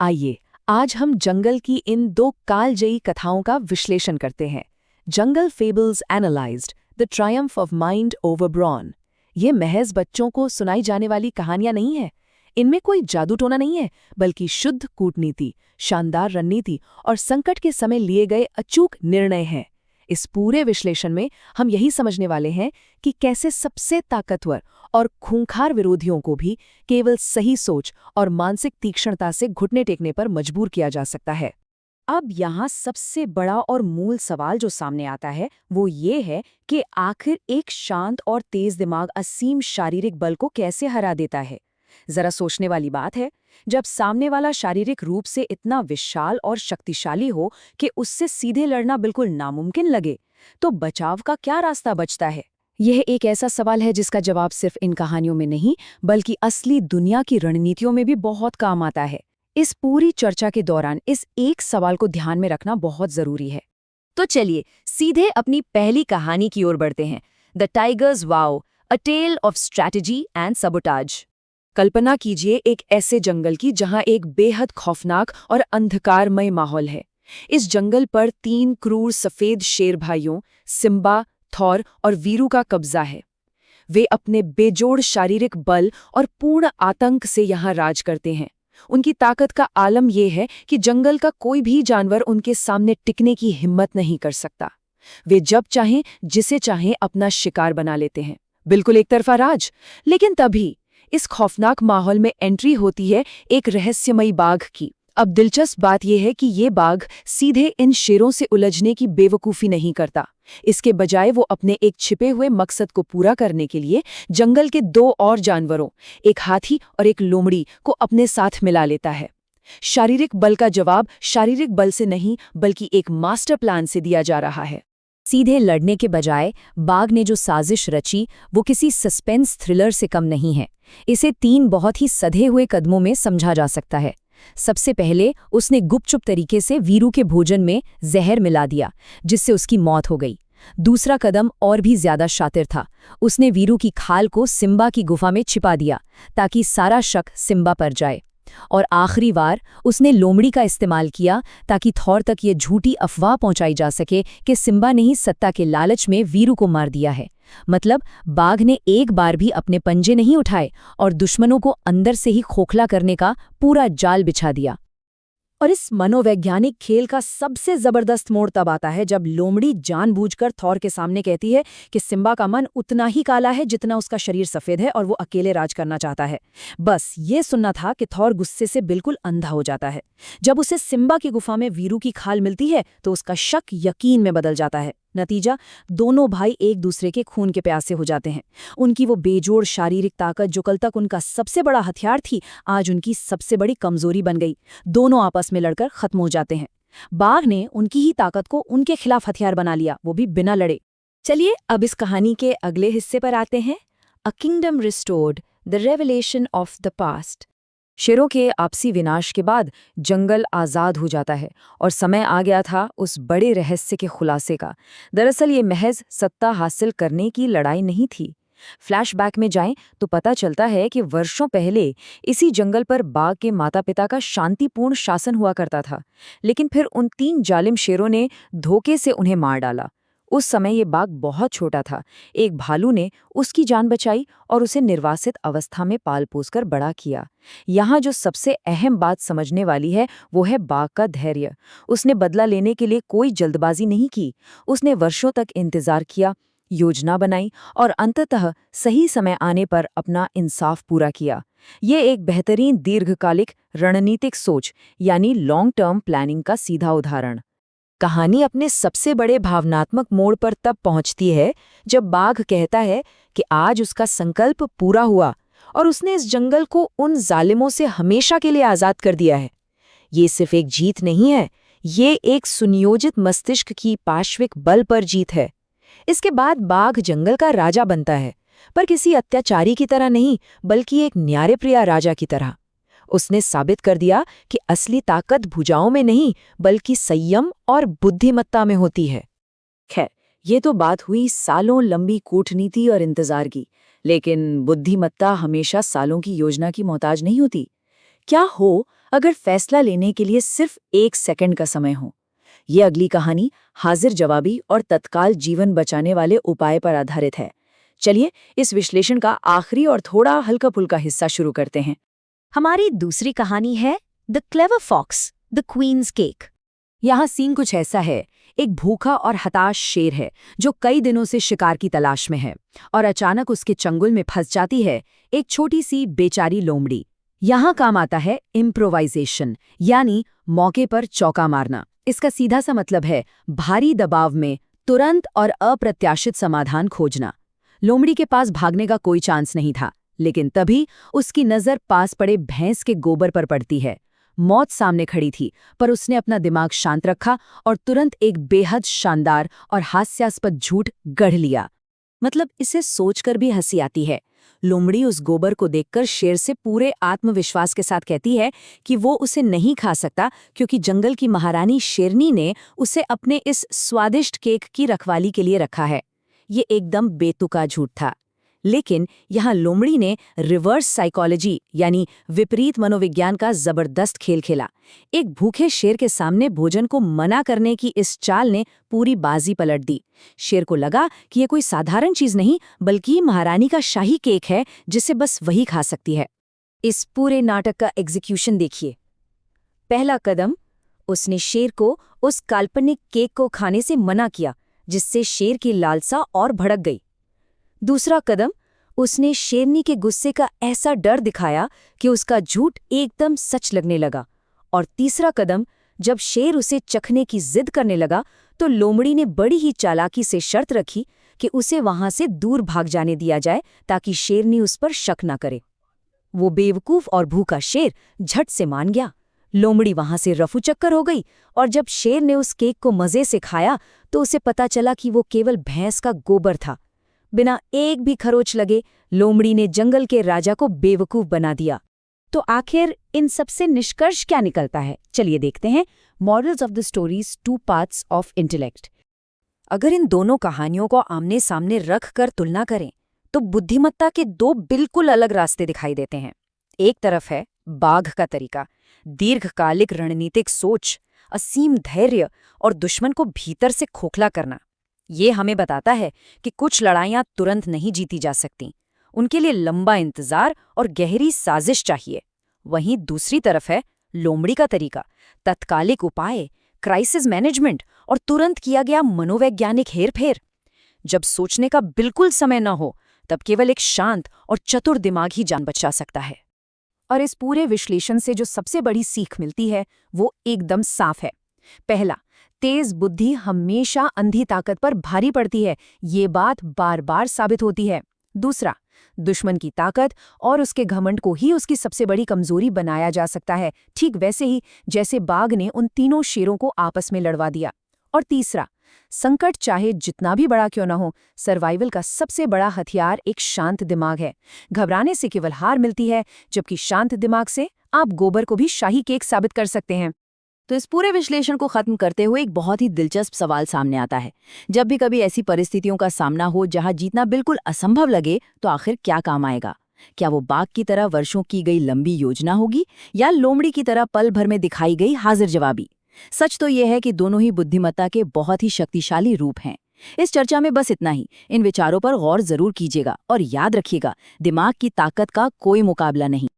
आइए आज हम जंगल की इन दो कालजयी कथाओं का विश्लेषण करते हैं। Jungle fables analysed, the triumph of mind over brawn. ये महज बच्चों को सुनाई जाने वाली कहानियां नहीं हैं। इनमें कोई जादू टोना नहीं है, बल्कि शुद्ध कूटनीति, शानदार रणनीति और संकट के समय लिए गए अचूक निर्णय हैं। इस पूरे विश्लेषण में हम यही समझने वाले हैं कि कैसे सबसे ताकतवर और खूंखार विरोधियों को भी केवल सही सोच और मानसिक तीक्ष्णता से घुटने टेकने पर मजबूर किया जा सकता है। अब यहाँ सबसे बड़ा और मूल सवाल जो सामने आता है वो ये है कि आखिर एक शांत और तेज दिमाग असीम शारीरिक बल को कैसे हरा देता है। जरा सोचने वाली बात है, जब सामने वाला शारीरिक रूप से इतना विशाल और शक्तिशाली हो कि उससे सीधे लड़ना बिल्कुल नामुमकिन लगे, तो बचाव का क्या रास्ता बचता है। यह एक ऐसा सवाल है जिसका जवाब सिर्फ इन कहानियों में नहीं बल्कि असली दुनिया की रणनीतियों में भी बहुत काम आता है। इस पूरी चर्चा के दौरान इस एक सवाल को ध्यान में रखना बहुत जरूरी है। तो चलिए सीधे अपनी पहली कहानी की ओर बढ़ते हैं। The tigers vow, a tale of strategy and sabotage. कल्पना कीजिए एक ऐसे जंगल की जहां एक बेहद खौफनाक और अंधकारमय माहौल है। इस जंगल पर 3 क्रूर सफेद शेर भाइयों सिम्बा, थॉर और वीरू का कब्जा है। वे अपने बेजोड़ शारीरिक बल और पूर्ण आतंक से यहाँ राज करते हैं। उनकी ताकत का आलम यह है कि जंगल का कोई भी जानवर उनके सामने टिकने की हिम्मत नहीं कर सकता। वे जब चाहें जिसे चाहें अपना शिकार बना लेते हैं, बिल्कुल एक तरफा राज। लेकिन तभी इस खौफनाक माहौल में एंट्री होती है एक रहस्यमयी बाघ की। अब दिलचस्प बात यह है कि ये बाघ सीधे इन शेरों से उलझने की बेवकूफ़ी नहीं करता। इसके बजाय वो अपने एक छिपे हुए मकसद को पूरा करने के लिए जंगल के 2 और जानवरों, एक हाथी और एक लोमड़ी, को अपने साथ मिला लेता है। शारीरिक बल का जवाब शारीरिक बल से नहीं बल्कि एक मास्टर प्लान से दिया जा रहा है। सीधे लड़ने के बजाय बाघ ने जो साजिश रची वो किसी सस्पेंस थ्रिलर से कम नहीं है। इसे 3 बहुत ही सधे हुए कदमों में समझा जा सकता है। सबसे पहले उसने गुपचुप तरीके से वीरू के भोजन में जहर मिला दिया, जिससे उसकी मौत हो गई। दूसरा कदम और भी ज्यादा शातिर था। उसने वीरू की खाल को सिम्बा की गुफा में छिपा दिया ताकि सारा शक सिम्बा पर जाए। और आखिरी बार उसने लोमड़ी का इस्तेमाल किया ताकि थॉर तक ये झूठी अफवाह पहुंचाई जा सके कि सिम्बा ने ही सत्ता के लालच में वीरू को मार दिया है। मतलब बाघ ने एक बार भी अपने पंजे नहीं उठाए और दुश्मनों को अंदर से ही खोखला करने का पूरा जाल बिछा दिया। और इस मनोवैज्ञानिक खेल का सबसे जबरदस्त मोड़ तब आता है जब लोमड़ी जानबूझकर थॉर के सामने कहती है कि सिम्बा का मन उतना ही काला है जितना उसका शरीर सफेद है और वो अकेले राज करना चाहता है। बस ये सुनना था कि थॉर गुस्से से बिल्कुल अंधा हो जाता है। जब उसे सिम्बा की गुफा में वीरू की खाल मिलती है तो उसका शक यकीन में बदल जाता है। नतीजा, दोनों भाई एक दूसरे के खून के प्यासे हो जाते हैं। उनकी वो बेजोड़ शारीरिक ताकत जो कल तक उनका सबसे बड़ा हथियार थी, आज उनकी सबसे बड़ी कमजोरी बन गई। दोनों आपस में लड़कर खत्म हो जाते हैं। बाघ ने उनकी ही ताकत को उनके खिलाफ हथियार बना लिया, वो भी बिना लड़े। चलिए अब इस कहानी के अगले हिस्से पर आते हैं। A kingdom restored, the revelation of the past. शेरों के आपसी विनाश के बाद जंगल आज़ाद हो जाता है और समय आ गया था उस बड़े रहस्य के खुलासे का। दरअसल ये महज सत्ता हासिल करने की लड़ाई नहीं थी। फ्लैशबैक में जाएं तो पता चलता है कि वर्षों पहले इसी जंगल पर बाघ के माता पिता का शांतिपूर्ण शासन हुआ करता था, लेकिन फिर उन 3 जालिम शेरों ने धोखे से उन्हें मार डाला। उस समय ये बाघ बहुत छोटा था। एक भालू ने उसकी जान बचाई और उसे निर्वासित अवस्था में पाल पोस कर बड़ा किया। यहाँ जो सबसे अहम बात समझने वाली है वो है बाघ का धैर्य। उसने बदला लेने के लिए कोई जल्दबाजी नहीं की। उसने वर्षों तक इंतजार किया, योजना बनाई और अंततः सही समय आने पर अपना इंसाफ पूरा किया। ये एक बेहतरीन दीर्घकालिक रणनीतिक सोच यानी लॉन्ग टर्म प्लानिंग का सीधा उदाहरण। कहानी अपने सबसे बड़े भावनात्मक मोड़ पर तब पहुंचती है जब बाघ कहता है कि आज उसका संकल्प पूरा हुआ और उसने इस जंगल को उन जालिमों से हमेशा के लिए आज़ाद कर दिया है। ये सिर्फ एक जीत नहीं है, ये एक सुनियोजित मस्तिष्क की पाश्विक बल पर जीत है। इसके बाद बाघ जंगल का राजा बनता है, पर किसी अत्याचारी की तरह नहीं बल्कि एक न्यायप्रिय राजा की तरह। उसने साबित कर दिया कि असली ताकत भुजाओं में नहीं बल्कि संयम और बुद्धिमत्ता में होती है। खैर, ये तो बात हुई सालों लंबी कूटनीति और इंतजार की, लेकिन बुद्धिमत्ता हमेशा सालों की योजना की मोहताज नहीं होती। क्या हो अगर फैसला लेने के लिए सिर्फ 1 सेकंड का समय हो। ये अगली कहानी हाजिर जवाबी और तत्काल जीवन बचाने वाले उपाय पर आधारित है। चलिए इस विश्लेषण का आखिरी और थोड़ा हल्का फुल्का हिस्सा शुरू करते हैं। हमारी दूसरी कहानी है the clever fox, the queen's cake. यहाँ सीन कुछ ऐसा है। एक भूखा और हताश शेर है जो कई दिनों से शिकार की तलाश में है और अचानक उसके चंगुल में फंस जाती है एक छोटी सी बेचारी लोमड़ी। यहाँ काम आता है इम्प्रोवाइजेशन, यानी मौके पर चौका मारना। इसका सीधा सा मतलब है भारी दबाव में तुरंत और अप्रत्याशित समाधान खोजना। लोमड़ी के पास भागने का कोई चांस नहीं था, लेकिन तभी उसकी नज़र पास पड़े भैंस के गोबर पर पड़ती है। मौत सामने खड़ी थी, पर उसने अपना दिमाग शांत रखा और तुरंत एक बेहद शानदार और हास्यास्पद झूठ गढ़ लिया। मतलब इसे सोचकर भी हंसी आती है। लोमड़ी उस गोबर को देखकर शेर से पूरे आत्मविश्वास के साथ कहती है कि वो उसे नहीं खा सकता क्योंकि जंगल की महारानी शेरनी ने उसे अपने इस स्वादिष्ट केक की रखवाली के लिए रखा है। ये एकदम बेतुका झूठ था। लेकिन यहाँ लोमड़ी ने रिवर्स साइकोलॉजी यानी विपरीत मनोविज्ञान का जबरदस्त खेल खेला। एक भूखे शेर के सामने भोजन को मना करने की इस चाल ने पूरी बाजी पलट दी। शेर को लगा कि ये कोई साधारण चीज नहीं बल्कि महारानी का शाही केक है जिसे बस वही खा सकती है। इस पूरे नाटक का एग्जीक्यूशन देखिए। पहला कदम, उसने शेर को उस काल्पनिक केक को खाने से मना किया, जिससे शेर की लालसा और भड़क गई। दूसरा कदम, उसने शेरनी के गुस्से का ऐसा डर दिखाया कि उसका झूठ एकदम सच लगने लगा। और तीसरा कदम, जब शेर उसे चखने की जिद करने लगा तो लोमड़ी ने बड़ी ही चालाकी से शर्त रखी कि उसे वहां से दूर भाग जाने दिया जाए ताकि शेरनी उस पर शक न करे। वो बेवकूफ और भूखा शेर झट से मान गया। लोमड़ी वहां से रफू चक्कर हो गई और जब शेर ने उस केक को मजे से खाया तो उसे पता चला कि वो केवल भैंस का गोबर था। बिना एक भी खरोच लगे लोमड़ी ने जंगल के राजा को बेवकूफ बना दिया। तो आखिर इन सबसे निष्कर्ष क्या निकलता है? चलिए देखते हैं। Morals of the stories, 2 parts of intellect. अगर इन दोनों कहानियों को आमने सामने रख कर तुलना करें तो बुद्धिमत्ता के 2 बिल्कुल अलग रास्ते दिखाई देते हैं। एक तरफ है बाघ का तरीका, दीर्घकालिक रणनीतिक सोच, असीम धैर्य और दुश्मन को भीतर से खोखला करना। ये हमें बताता है कि कुछ लड़ाइयाँ तुरंत नहीं जीती जा सकती, उनके लिए लंबा इंतजार और गहरी साजिश चाहिए। वहीं दूसरी तरफ है लोमड़ी का तरीका, तत्कालिक उपाय, क्राइसिस मैनेजमेंट और तुरंत किया गया मनोवैज्ञानिक हेरफेर। जब सोचने का बिल्कुल समय न हो तब केवल एक शांत और चतुर दिमाग ही जान बचा सकता है। और इस पूरे विश्लेषण से जो सबसे बड़ी सीख मिलती है वो एकदम साफ है। पहला, तेज बुद्धि हमेशा अंधी ताकत पर भारी पड़ती है। ये बात बार बार साबित होती है। दूसरा, दुश्मन की ताकत और उसके घमंड को ही उसकी सबसे बड़ी कमजोरी बनाया जा सकता है, ठीक वैसे ही जैसे बाघ ने उन तीनों शेरों को आपस में लड़वा दिया। और तीसरा, संकट चाहे जितना भी बड़ा क्यों न हो, सर्वाइवल का सबसे बड़ा हथियार एक शांत दिमाग है। घबराने से केवल हार मिलती है, जबकि शांत दिमाग से आप गोबर को भी शाही केक साबित कर सकते हैं। तो इस पूरे विश्लेषण को खत्म करते हुए एक बहुत ही दिलचस्प सवाल सामने आता है। जब भी कभी ऐसी परिस्थितियों का सामना हो जहां जीतना बिल्कुल असंभव लगे, तो आखिर क्या काम आएगा? क्या वो बाघ की तरह वर्षों की गई लंबी योजना होगी या लोमड़ी की तरह पल भर में दिखाई गई हाजिर जवाबी? सच तो यह है कि दोनों ही बुद्धिमत्ता के बहुत ही शक्तिशाली रूप हैं। इस चर्चा में बस इतना ही। इन विचारों पर गौर जरूर कीजिएगा और याद रखिएगा, दिमाग की ताकत का कोई मुकाबला नहीं।